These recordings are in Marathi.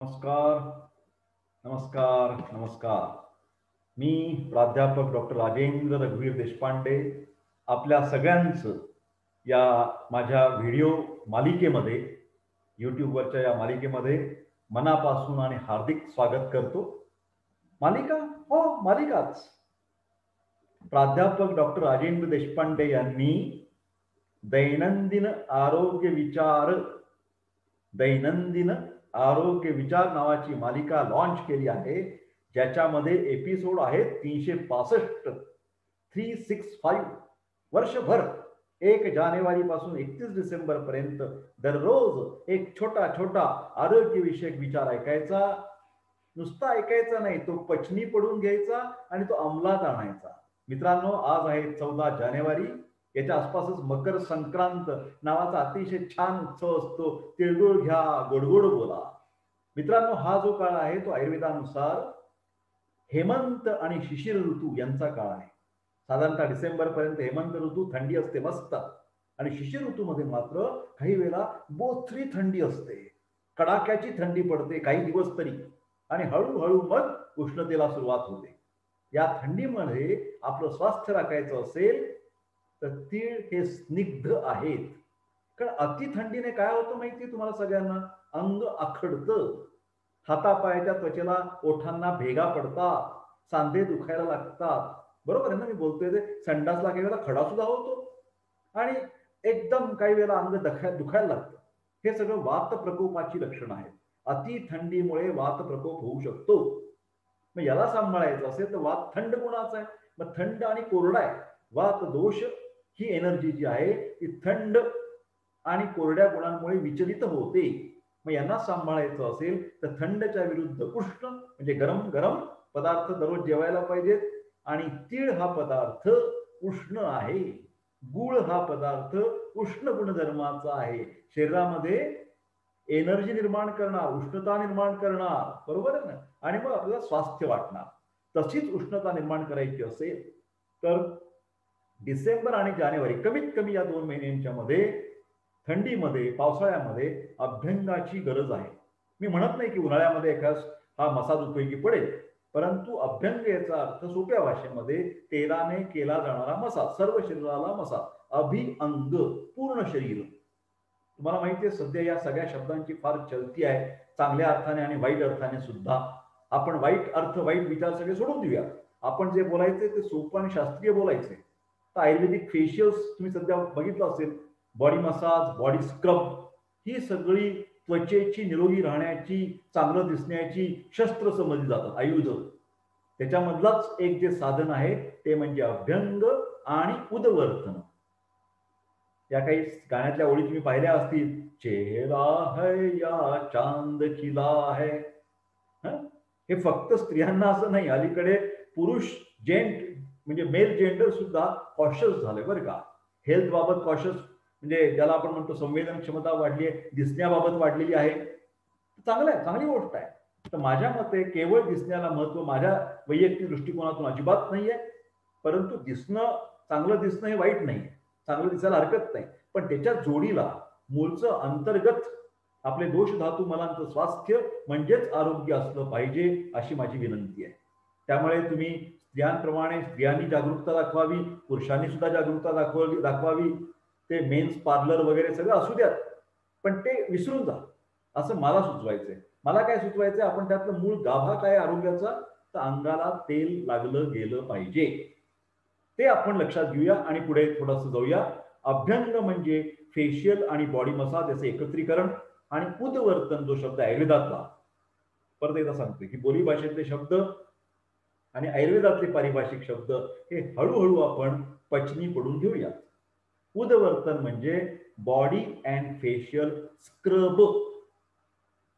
नमस्कार, नमस्कार, नमस्कार. मी प्राध्यापक डॉक्टर राजेंद्र रघुवीर देशपांडे आपल्या सगळ्यांचं या माझ्या व्हिडिओ मालिकेमध्ये, यूट्यूबवरच्या या मालिकेमध्ये मनापासून आणि हार्दिक स्वागत करतो. मालिका? हो, मालिकाच. प्राध्यापक डॉक्टर राजेंद्र देशपांडे यांनी दैनंदिन आरोग्य विचार नावाची मालिका लॉन्च केली आहे, ज्याच्यामध्ये एपिसोड आहेत 365. 365 वर्षभर 1 जानेवारी पासून 31 डिसेंबर पर्यंत दररोज एक छोटा छोटा आरोग्यविषयक विचार ऐकायचा. नुसता ऐकायचा नाही, तो पचनी पडून घ्यायचा आणि तो अंमलात आणायचा. मित्रांनो, आज आहे 14 जानेवारी. याच्या आसपासच मकर संक्रांत नावाचा अतिशय छान उत्सव असतो. तिळगुळ घ्या, गोडगोड बोला. मित्रांनो, हा जो काळ आहे तो आयुर्वेदानुसार हेमंत आणि शिशिर ऋतू यांचा काळ आहे. साधारणतः डिसेंबर पर्यंत हेमंत ऋतू थंडी असते मस्त, आणि शिशिर ऋतूमध्ये मात्र काही वेळा बोथरी थंडी असते, कडाक्याची थंडी पडते काही दिवस तरी, आणि हळूहळू मग उष्णतेला सुरुवात होते. या थंडीमध्ये आपलं स्वास्थ्य राखायचं असेल तर तीळ हे स्निग्ध आहेत. कारण अति थंडीने काय होतं माहिती तुम्हाला सगळ्यांना? अंग आखडतं, हातापायाच्या त्वचेला ओठांना भेगा पडतात, सांधे दुखायला लागतात. बरोबर आहे ना मी बोलतोय ते? संडासला काही वेळेला खडा सुद्धा होतो आणि एकदम काही वेळेला अंग दुखायला लागतं. हे सगळं वात प्रकोपाची लक्षणं आहेत. अति थंडीमुळे वात प्रकोप होऊ शकतो. मग याला सांभाळायचं असेल तर वात थंड गुणाचा आहे. मग थंड आणि कोरडा आहे. वात दोष ही एनर्जी जी आहे ती थंड आणि कोरड्या गुणांमुळे विचलित होते. मग यांना सांभाळायचं असेल तर थंडच्या विरुद्ध उष्ण म्हणजे गरम गरम पदार्थ दररोज जेवायला पाहिजेत. आणि तीळ हा पदार्थ उष्ण आहे, गुळ हा पदार्थ उष्ण गुणधर्माचा आहे, शरीरामध्ये एनर्जी निर्माण करणार, उष्णता निर्माण करणार. बरोबर आहे ना? आणि मग आपल्याला स्वास्थ्य वाटणार. तशीच उष्णता निर्माण करायची असेल तर डिसेंबर आणि जानेवारी कमीत कमी या 2 महिन्यांच्या मध्ये, थंडीमध्ये पावसाळ्यामध्ये अभ्यंगाची गरज आहे. मी म्हणत नाही की उन्हाळ्यामध्ये एखाद हा मसाज उपयोगी पडेल, परंतु अभ्यंग याचा अर्थ सोप्या भाषेमध्ये तेलाने केला जाणारा मसाज, सर्व शरीराला मसाज. अभिअंग पूर्ण शरीर. तुम्हाला माहिती आहे सध्या या सगळ्या शब्दांची फार चलती आहे, चांगल्या अर्थाने आणि वाईट अर्थाने सुद्धा. आपण वाईट अर्थ, वाईट विचार सगळे सोडून देऊया. आपण जे बोलायचे ते सोपं आणि शास्त्रीय बोलायचे. तर आयुर्वेदिक फेशियल्स तुम्ही सध्या बघितलं असेल, बॉडी मसाज, बॉडी स्क्रब, ही सगळी त्वचेची निरोगी राहण्याची, चांगलं दिसण्याची शस्त्र समजली जातात, आयुध. त्याच्यामधलाच एक जे साधन आहे ते म्हणजे अभ्यंग आणि उदवर्तन. या काही गाण्यातल्या ओळी तुम्ही पाहिल्या असतील, चेहरा है या चांद खिला है. हे फक्त स्त्रियांना असं नाही, अलीकडे पुरुष जेंट म्हणजे मेल जेंडर सुद्धा कॉशियस झाले बरं का. हेल्थ बाबत कॉशियस, म्हणजे ज्याला आपण म्हणतो संवेदन क्षमता वाढली आहे, दिसण्याबाबत वाढलेली आहे. चांगलं आहे, चांगली गोष्ट आहे. तर माझ्या मते केवळ दिसण्याला महत्व माझ्या वैयक्तिक दृष्टिकोनातून अजिबात नाहीये. परंतु दिसणं, चांगलं दिसणं हे वाईट नाहीये, चांगलं दिसायला हरकत नाही. पण त्याच्या जोडीला मूळचं अंतर्गत आपले दोष धातू मलांचं स्वास्थ्य म्हणजेच आरोग्य असलं पाहिजे, अशी माझी विनंती आहे. त्यामुळे तुम्ही स्त्रियांप्रमाणे स्त्रियांनी जागरूकता दाखवावी, पुरुषांनी सुद्धा जागरूकता दाखवावी. ते मेन्स पार्लर वगैरे सगळं असू द्यात, पण ते विसरून जा असं मला सुचवायचंय. मला काय सुचवायचंय, आपण त्यातलं मूळ गाभा काय आरोग्याचा, तर अंगाला तेल लागलं गेलं पाहिजे. ते आपण लक्षात घेऊया आणि पुढे थोडंसं जाऊया. अभ्यंग म्हणजे फेशियल आणि बॉडी मसाज याचं एकत्रीकरण, आणि उदवर्तन जो शब्द आयुर्वेदातला, परत एकदा सांगतोय की बोली भाषेतले शब्द आणि आयुर्वेदातले पारिभाषिक शब्द हे हळूहळू आपण पचनी पडून घेऊया. उदवर्तन म्हणजे बॉडी अँड फेशियल स्क्रब,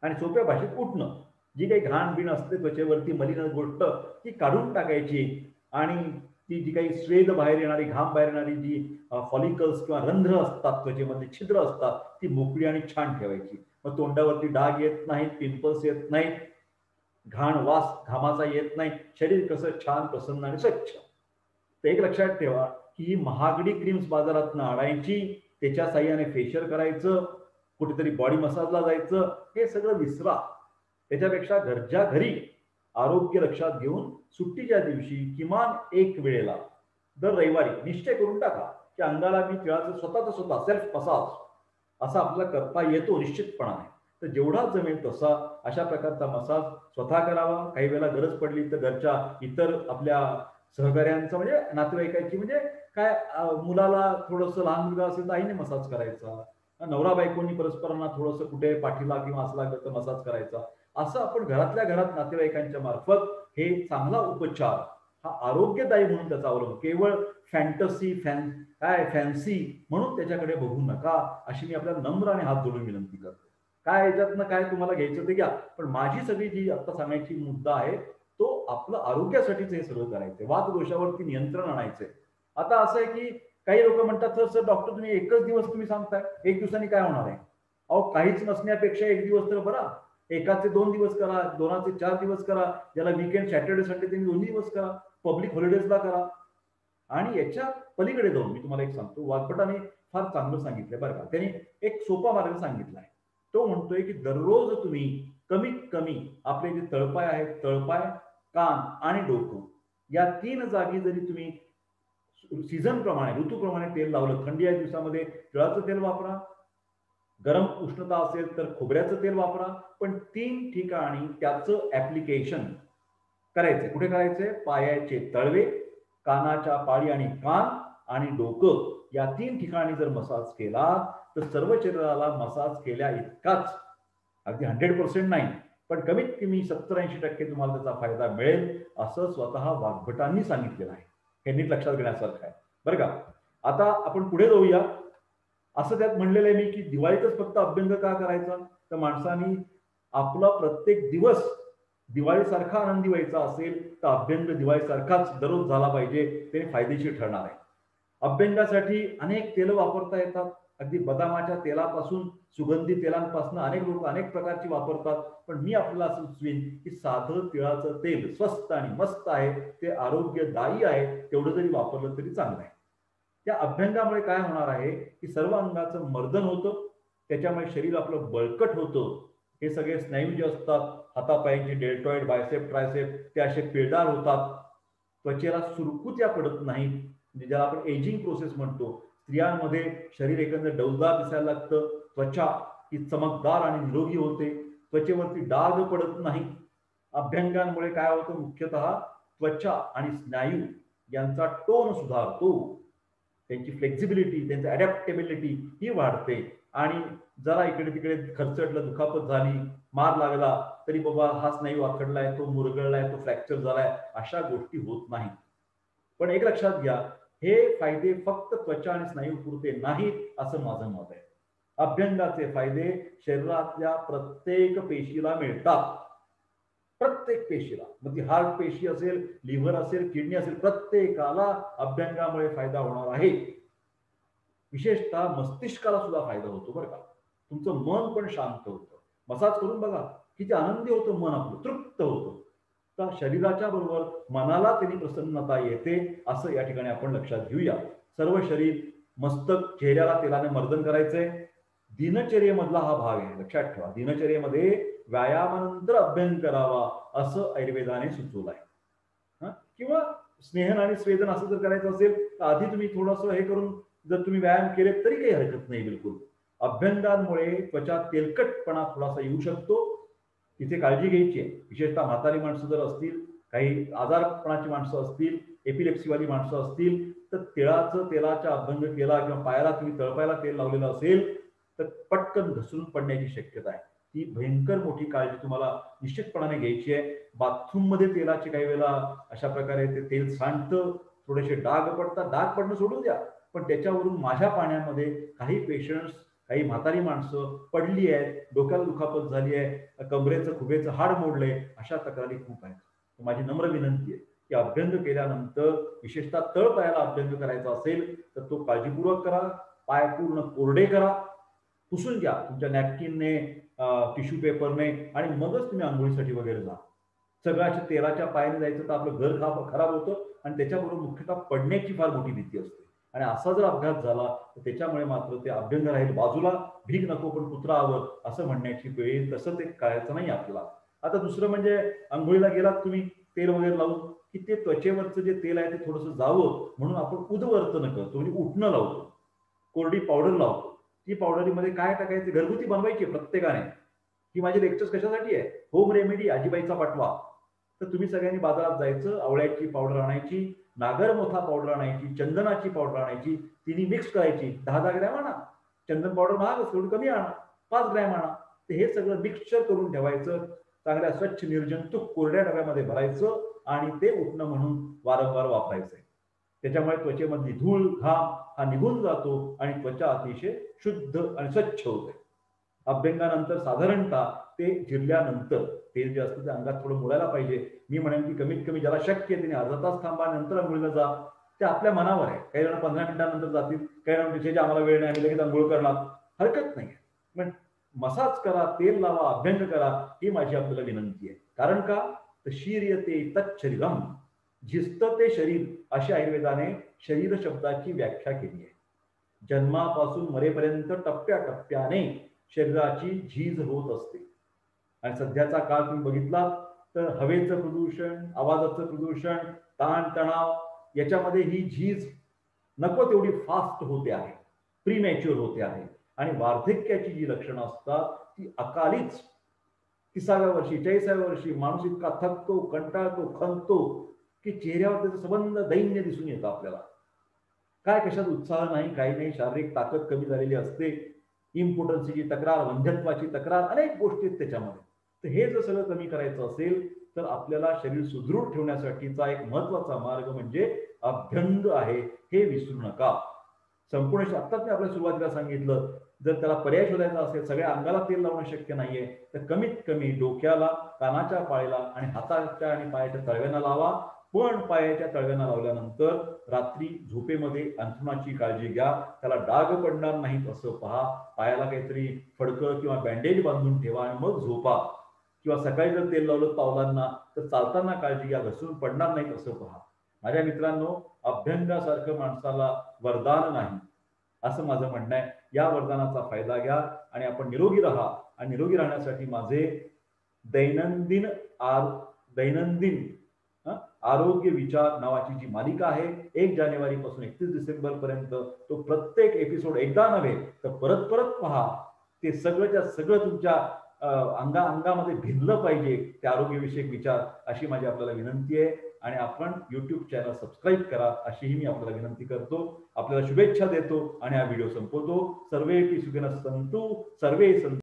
आणि सोप्या भाषेत उठणं. जी काही घाण बिण असते त्वचेवरती, मलिन गोष्ट ती काढून टाकायची, आणि ती जी काही स्वेद बाहेर येणारी, घाम बाहेर येणारी जी फॉलिकल्स किंवा रंध्र असतात, त्वचेमध्ये छिद्र असतात, ती मोकळी आणि छान ठेवायची. मग तोंडावरती डाग येत नाहीत, पिंपल्स येत नाहीत, घाण वास घामाचा येत नाही, शरीर कसं छान प्रसन्न आणि स्वच्छ. तर एक लक्षात ठेवा की ही महागडी क्रीम्स बाजारातनं आणायची, त्याच्या साह्याने फेशियल करायचं, कुठेतरी बॉडी मसाजला जायचं, हे सगळं विसरा. त्याच्यापेक्षा घरच्या घरी आरोग्य लक्षात घेऊन सुट्टीच्या दिवशी किमान एक वेळेला दर रविवारी निश्चय करून टाका की अंगाला मी तिळाचं स्वतः सेल्फ मसाज असा आपल्याला करता येतो निश्चितपणाने. तर जेवढा जमेल तसा अशा प्रकारचा मसाज स्वतः करावा. काही वेळेला गरज पडली तर घरच्या इतर आपल्या सहकार्यांचं म्हणजे नातेवाईकांची म्हणजे काय मुलाला थोडंसं लहान मुलगा असेल तर आईने मसाज करायचा, नवरा बायकोनी परस्परांना थोडंसं कुठे पाठीला किंवा असं लागलं तर मसाज करायचा. असं आपण घरातल्या घरात नातेवाईकांच्या मार्फत हे चांगला उपचार हा आरोग्यदायी म्हणून त्याचा अवलंब, केवळ फॅन्टसी फॅन्सी म्हणून त्याच्याकडे बघू नका, अशी मी आपल्या नम्र आणि हात जोडून विनंती करतो. काय याच्यातनं काय तुम्हाला घ्यायचं ते घ्या, पण माझी सगळी जी आता सांगायची मुद्दा आहे तो आपलं आरोग्यासाठीच हे सगळं करायचंय, वातदोषावरती नियंत्रण आणायचंय. आता असं आहे की काही लोक म्हणतात सर डॉक्टर तुम्ही एकच दिवस तुम्ही सांगताय, एक दिवसांनी काय होणार आहे? अहो काहीच नसण्यापेक्षा एक दिवस तर बरा, एकाचे 2 दिवस करा, दोनाचे 4 दिवस करा, ज्याला वीकेंड सॅटर्डे संडे त्यांनी 2 दिवस करा, पब्लिक हॉलिडेजला करा. आणि याच्या पलीकडे जाऊन मी तुम्हाला एक सांगतो, वाघपटाने फार चांगलं सांगितलंय बरं का. त्यांनी एक सोपा मार्ग सांगितलाय. तो म्हणतोय की दररोज तुम्ही कमीत कमी आपले जे तळपाय आहेत, तळपाय, कान आणि डोकं या 3 जागी जरी तुम्ही सीझन प्रमाणे ऋतूप्रमाणे तेल लावलं, थंडी या दिवसामध्ये तिळाचं तेल वापरा, गरम उष्णता असेल तर खोबऱ्याचं तेल वापरा, पण 3 ठिकाणी त्याचं ऍप्लिकेशन करायचंय. कुठे करायचंय? पायाचे तळवे, कानाच्या पाळी आणि कान आणि डोकं या 3 ठिकाणी जर मसाज केला तर सर्व शरीराला मसाज केल्या इतकाच, अगदी 100% नाही पण कमीत कमी 70-80% तुम्हाला त्याचा फायदा मिळेल, असं स्वतः वाग्भटांनी सांगितलेलं आहे. हे नीट लक्षात घेण्यासारखं आहे बरं का. आता आपण पुढे जाऊया. असं त्यात म्हणलेलं आहे मी की दिवाळीतच फक्त अभ्यंग का करायचा, तर माणसानी आपला प्रत्येक दिवस दिवाळीसारखा आनंदी व्हायचा असेल तर अभ्यंग दिवाळीसारखाच दररोज झाला पाहिजे, ते फायदेशीर ठरणार आहे. अभ्यंगासाठी अनेक तेल वापरता येतात. अगदी बदामाच्या तेलापासून सुगंधी तेलांपासून अनेक लोक अनेक प्रकारची वापरतात, पण मी आपल्याला असं सुचवीन की साधं तिळाचं तेल स्वस्त आणि मस्त आहे, ते आरोग्यदायी आहे, तेवढं जरी वापरलं तरी चांगलं आहे. त्या अभ्यंगामुळे काय होणार आहे की सर्व अंगाचं मर्दन होतं, त्याच्यामुळे शरीर आपलं बळकट होतं. हे सगळे स्नायू जे असतात हातापायांचे डेल्टॉइड, बायसेप, ट्रायसेप ते असे पिळदार होतात, त्वचेला सुरकुत्या पडत नाहीत, म्हणजे ज्याला आपण एजिंग प्रोसेस म्हणतो. स्त्रियांमध्ये शरीर एकंदर डौलदार दिसायला लागतं, त्वचा ही चमकदार आणि निरोगी होते, त्वचेवरती डाग पडत नाही. अभ्यंगांमुळे काय होतं? मुख्यतः त्वचा आणि स्नायू यांचा टोन सुधारतो, त्यांची फ्लेक्झिबिलिटी, त्यांची अडॅप्टेबिलिटी ही वाढते. आणि जरा इकडे तिकडे खरचटलं, दुखापत झाली, मार लागला तरी बाबा हा स्नायू आखडलाय, तो मुरगळलाय, तो फ्रॅक्चर झालाय, अशा गोष्टी होत नाहीत. पण एक लक्षात घ्या, हे फायदे फक्त त्वचा आणि स्नायू पुरते नाहीत असं माझं मत आहे. अभ्यंगाचे फायदे शरीरातल्या प्रत्येक पेशीला मिळतात, प्रत्येक पेशीला. मग ती हार्ट पेशी असेल, लिव्हर असेल, किडनी असेल, प्रत्येकाला अभ्यंगामुळे फायदा होणार आहे. विशेषतः मस्तिष्काला सुद्धा फायदा होतो बरं का. तुमचं मन पण शांत होतं. मसाज करून बघा किती आनंदी होतं मन, आपलं तृप्त होतं. तर शरीराच्या बरोबर मनाला त्यांनी प्रसन्नता येते, असं या ठिकाणी आपण लक्षात घेऊया. सर्व शरीर, मस्तक, चेहऱ्याला तेलाने मर्दन करायचंय. दिनचर्येमधला हा भाग आहे, लक्षात ठेवा. दिनचर्येमध्ये व्यायामानंतर अभ्यंग करावा असं आयुर्वेदाने सुचवलं आहे. किंवा स्नेहन आणि स्वेदन असं जर करायचं असेल तर आधी तुम्ही थोडंसं हे करून जर तुम्ही व्यायाम केले तरी काही हरकत नाही बिलकुल. अभ्यंगांमुळे त्वचा तेलकटपणा थोडासा येऊ शकतो, तिथे काळजी घ्यायची आहे. विशेषतः म्हातारी माणसं जर असतील, काही आजारपणाची माणसं असतील, एपिलेप्सीवाली माणसं असतील, तर तिळाचं तेलाचा अभ्यंग केला किंवा पायाला तुम्ही तळपायाला तेल लावलेलं असेल तर पटकन घसरून पडण्याची शक्यता आहे. ही भयंकर मोठी काळजी तुम्हाला निश्चितपणाने घ्यायची आहे. बाथरूम मध्ये तेलाची काही वेळेला अशा प्रकारे ते तेल सांडतं, थोडेसे डाग पडतात. डाग पडणं सोडून द्या, पण त्याच्यावरून माझ्या पाण्यामध्ये काही पेशंट्स, काही म्हातारी माणसं पडली आहेत, डोक्याला दुखापत झाली आहे, कमरेचं खुबेचं हाड मोडलंय, अशा तक्रारी खूप आहेत. माझी नम्र विनंती आहे की अभ्यंग केल्यानंतर विशेषतः तळपायाला अभ्यंग करायचा असेल तर तो काळजीपूर्वक करा. पाय पूर्ण कोरडे करा, पुसून घ्या तुमच्या नॅपकिनने, टिश्यू पेपरने, आणि मगच तुम्ही आंघोळीसाठी वगैरे जा. सगळं अशा तेलाच्या पायाने जायचं तर आपलं घर खराब होतं, आणि त्याच्याबरोबर मुख्यतः पडण्याची फार मोठी भीती असते. आणि असा जर अपघात झाला तर त्याच्यामुळे मात्र ते अभ्यंग राहील बाजूला, भीक नको पण कुत्रा आवड असं म्हणण्याची वेळ, तसं ते करायचं नाही आपल्याला. आता दुसरं म्हणजे अंघोळीला गेलात तुम्ही तेल वगैरे लावून की ते त्वचेवरचं जे तेल आहे ते थोडंसं जावं म्हणून आपण उदवर्तन करतो, म्हणजे उठणं लावतो, कोरडी पावडर लावतो. ती पावडरीमध्ये काय टाकायचं, घरगुती बनवायची प्रत्येकाने. ही माझी लेक्चर्स कशासाठी आहे, होम रेमेडी आजीबाईचा पाठवा. तर तुम्ही सगळ्यांनी बाजारात जायचं, आवळ्याची पावडर आणायची, नागरमोथा पावडर आणायची, चंदनाची पावडर आणायची, तिन्ही मिक्स करायची. 10-10 ग्रॅम आणा. चंदन पावडर महाग असते, थोडी कमी आणा. 5 ग्रॅम आणा. तर हे सगळं मिक्सचर करून ठेवायचं. चांगल्या स्वच्छ निर्जंतुक कोरड्या डब्यामध्ये भरायचं आणि ते उठणं म्हणून वारंवार वापरायचंय. त्याच्यामुळे त्वचेमधली धूळ, घाम हा निघून जातो आणि त्वचा अतिशय शुद्ध आणि स्वच्छ होते. अभ्यंगानंतर साधारणतः ते जिरल्यानंतर तेल जे असतं ते अंगात थोडं मुलायला पाहिजे. मी म्हणेन की कमीत कमी ज्याला शक्य आहे त्याने अर्धा तास थांबा, नंतर अंघोळीला जा. ते आपल्या मनावर आहे. काही जण 15 मिनिटांनंतर जातील, काही जण विषयाची आम्हाला वेळ नाही, आम्ही लगेच अंघोळ करणार. हरकत नाही. पण मसाज करा, तेल लावा, अभ्यंग करा, ही माझी आपल्याला विनंती आहे. कारण का, तर शीर्यते तच्छरीरम, झिजतं ते शरीर, अशी आयुर्वेदाने शरीर शब्दाची व्याख्या केली आहे. जन्मापासून मरेपर्यंत टप्प्याटप्प्याने शरीराची झीज होत असते. आणि सध्याचा काळ तुम्ही बघितला तर हवेचं प्रदूषण, आवाजाचं प्रदूषण, ताणतणाव याच्यामध्ये ही झीज नको तेवढी फास्ट होते आहे, प्रीमॅच्युअर होते आहे. आणि वार्धक्याची जी लक्षणं असतात ती अकालीच 30व्या वर्षी 40व्या वर्षी माणूस इतका थकतो, कंटाळतो, खंततो की चेहऱ्यावर त्याचं सबंध दैन्य दिसून येतं आपल्याला. काय कशात उत्साह नाही, काही नाही, शारीरिक ताकद कमी झालेली असते, इम्पोर्टन्सीची तक्रार, वंध्यत्वाची तक्रार, अनेक गोष्टी आहेत त्याच्यामध्ये. तर हे जर सगळं कमी करायचं असेल तर आपल्याला शरीर सुदृढ ठेवण्यासाठीचा एक महत्वाचा मार्ग म्हणजे अभ्यंग आहे, हे विसरू नका. संपूर्ण आत्ताच मी आपल्या सुरुवातीला सांगितलं, जर त्याला पर्याय शोधायचा असेल, सगळ्या अंगाला तेल लावणं शक्य नाहीये, तर कमीत कमी डोक्याला, कानाच्या पाळीला आणि हाताच्या आणि पायाच्या तळव्यांना लावा. पण पायाच्या तळव्यांना लावल्यानंतर रात्री झोपेमध्ये अंथरुणाची काळजी घ्या. त्याला डाग पडणार नाहीत असं पहा. पायाला काहीतरी फडकं किंवा बँडेज बांधून ठेवा आणि मग झोपा. किंवा सकाळी जर तेल लावलं पावलांना तर चालताना काळजी घ्या, घसरून पडणार नाहीत असं पहा. माझ्या मित्रांनो, अभ्यंगासारखं माणसाला वरदान नाही असं माझं म्हणणं आहे. या वरदानाचा फायदा घ्या आणि आपण निरोगी राहा. आणि निरोगी राहण्यासाठी माझे दैनंदिन दैनंदिन आरोग्य विचार नावाची जी मालिका आहे, 1 जानेवारी पासून 31 डिसेंबर पर्यंत, तो प्रत्येक एपिसोड एकदा नव्हे तर परत परत पहा. ते सगळंच्या सगळं तुमच्या अंगामध्ये भिनलं पाहिजे, ते आरोग्यविषयक विचार, अशी माझी आपल्याला विनंती आहे. आणि आपण YouTube चॅनल सबस्क्राईब करा अशीही मी आपल्याला विनंती करतो. आपल्याला शुभेच्छा देतो आणि हा व्हिडिओ संपवतो. सर्वे सुखिनः सन्तु, सर्वे सन्तु.